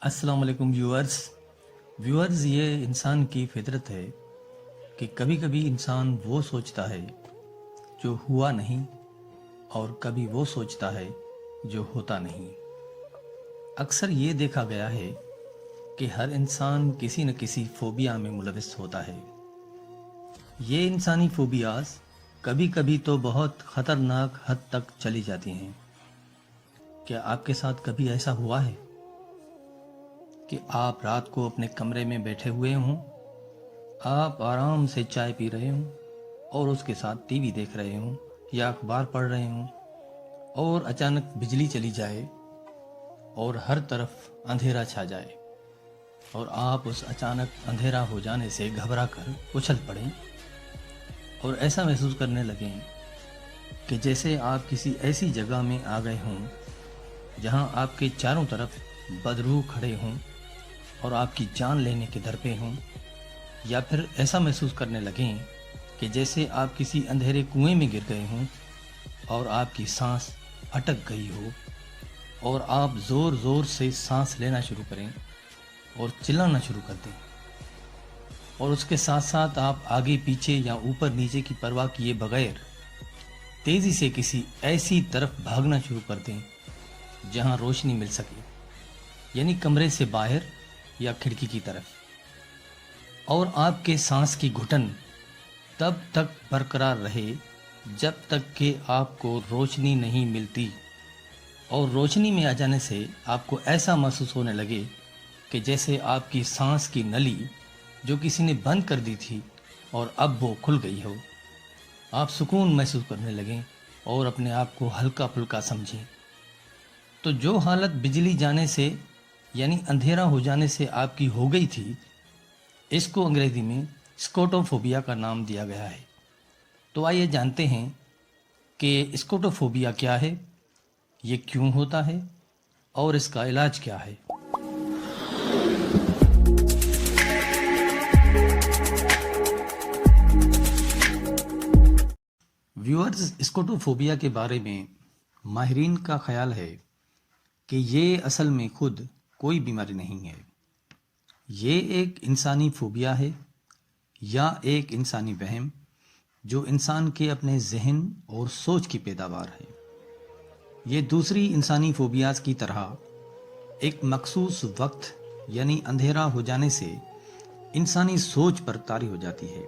अस्सलाम वालेकुम व्यूअर्स ये इंसान की फितरत है कि कभी कभी इंसान वो सोचता है जो हुआ नहीं और कभी वो सोचता है जो होता नहीं। अक्सर ये देखा गया है कि हर इंसान किसी न किसी फोबिया में मुलविस होता है। ये इंसानी फोबियाज कभी कभी तो बहुत ख़तरनाक हद तक चली जाती हैं। क्या आपके साथ कभी ऐसा हुआ है कि आप रात को अपने कमरे में बैठे हुए हों, आप आराम से चाय पी रहे हों और उसके साथ टीवी देख रहे हों या अखबार पढ़ रहे हों और अचानक बिजली चली जाए और हर तरफ अंधेरा छा जाए और आप उस अचानक अंधेरा हो जाने से घबरा कर उछल पड़ें और ऐसा महसूस करने लगें कि जैसे आप किसी ऐसी जगह में आ गए हों जहां आपके चारों तरफ बदरूह खड़े हों और आपकी जान लेने के दर पे हों, या फिर ऐसा महसूस करने लगें कि जैसे आप किसी अंधेरे कुएं में गिर गए हों और आपकी सांस अटक गई हो और आप ज़ोर ज़ोर से सांस लेना शुरू करें और चिल्लाना शुरू कर दें और उसके साथ साथ आप आगे पीछे या ऊपर नीचे की परवाह किए बगैर तेज़ी से किसी ऐसी तरफ भागना शुरू कर दें जहां रोशनी मिल सके, यानी कमरे से बाहर या खिड़की की तरफ, और आपके सांस की घुटन तब तक बरकरार रहे जब तक कि आपको रोशनी नहीं मिलती, और रोशनी में आ जाने से आपको ऐसा महसूस होने लगे कि जैसे आपकी सांस की नली जो किसी ने बंद कर दी थी और अब वो खुल गई हो। आप सुकून महसूस करने लगें और अपने आप को हल्का फुल्का समझें। तो जो हालत बिजली जाने से यानी अंधेरा हो जाने से आपकी हो गई थी, इसको अंग्रेजी में स्कोटोफोबिया का नाम दिया गया है। तो आइए जानते हैं कि स्कोटोफोबिया क्या है, ये क्यों होता है और इसका इलाज क्या है। व्यूअर्स, स्कोटोफोबिया के बारे में माहिरीन का ख्याल है कि ये असल में खुद कोई बीमारी नहीं है। ये एक इंसानी फोबिया है या एक इंसानी वहम जो इंसान के अपने जहन और सोच की पैदावार है। ये दूसरी इंसानी फोबियाज की तरह एक मखसूस वक्त यानी अंधेरा हो जाने से इंसानी सोच पर तारी हो जाती है।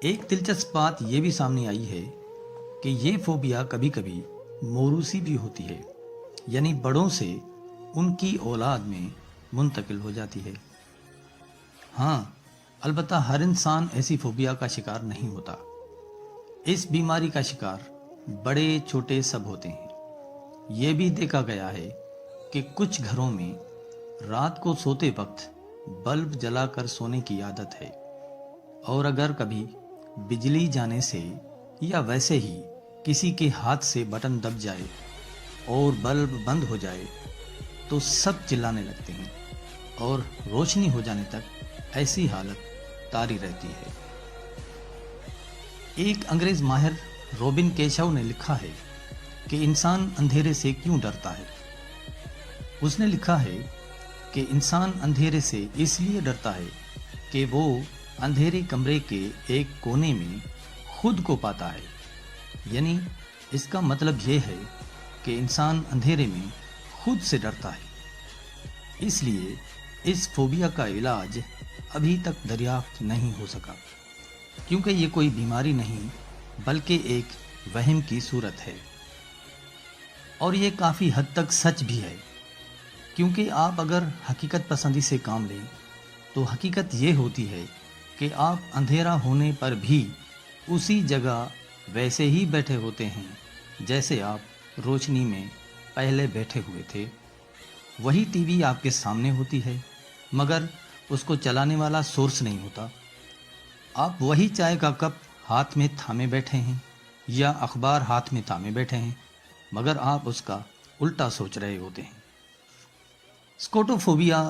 एक दिलचस्प बात यह भी सामने आई है कि ये फोबिया कभी कभी मौरूसी भी होती है, यानी बड़ों से उनकी औलाद में मुंतकिल हो जाती है। हाँ, अलबत्ता हर इंसान ऐसी फोबिया का शिकार नहीं होता। इस बीमारी का शिकार बड़े छोटे सब होते हैं। ये भी देखा गया है कि कुछ घरों में रात को सोते वक्त बल्ब जलाकर सोने की आदत है, और अगर कभी बिजली जाने से या वैसे ही किसी के हाथ से बटन दब जाए और बल्ब बंद हो जाए तो सब चिल्लाने लगते हैं और रोशनी हो जाने तक ऐसी हालत तारी रहती है। एक अंग्रेज माहिर रॉबिन केशव ने लिखा है कि इंसान अंधेरे से क्यों डरता है। उसने लिखा है कि इंसान अंधेरे से इसलिए डरता है कि वो अंधेरे कमरे के एक कोने में खुद को पाता है। यानी इसका मतलब ये है कि इंसान अंधेरे में खुद से डरता है। इसलिए इस फोबिया का इलाज अभी तक दरियाफ्त नहीं हो सका, क्योंकि ये कोई बीमारी नहीं बल्कि एक वहम की सूरत है। और ये काफ़ी हद तक सच भी है, क्योंकि आप अगर हकीकत पसंदी से काम लें तो हकीकत ये होती है कि आप अंधेरा होने पर भी उसी जगह वैसे ही बैठे होते हैं जैसे आप रोशनी में पहले बैठे हुए थे। वही टीवी आपके सामने होती है, मगर उसको चलाने वाला सोर्स नहीं होता। आप वही चाय का कप हाथ में थामे बैठे हैं या अखबार हाथ में थामे बैठे हैं, मगर आप उसका उल्टा सोच रहे होते हैं। स्कोटोफोबिया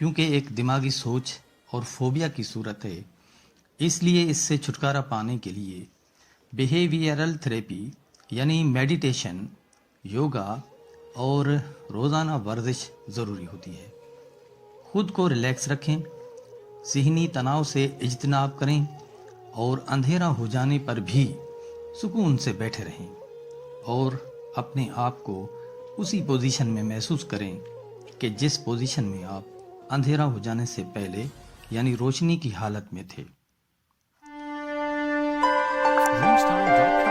क्योंकि एक दिमागी सोच और फोबिया की सूरत है, इसलिए इससे छुटकारा पाने के लिए बिहेवियरल थेरेपी यानी मेडिटेशन, योगा اور روزانہ ورزش ضروری ہوتی ہے۔ خود کو ریلیکس رکھیں، ذہنی تناؤ سے اجتناب کریں اور اندھیرا ہو جانے پر بھی سکون سے بیٹھے رہیں اور اپنے آپ کو اسی پوزیشن میں محسوس کریں کہ جس پوزیشن میں آپ اندھیرا ہو جانے سے پہلے یعنی روشنی کی حالت میں تھے۔ Dreamstime.com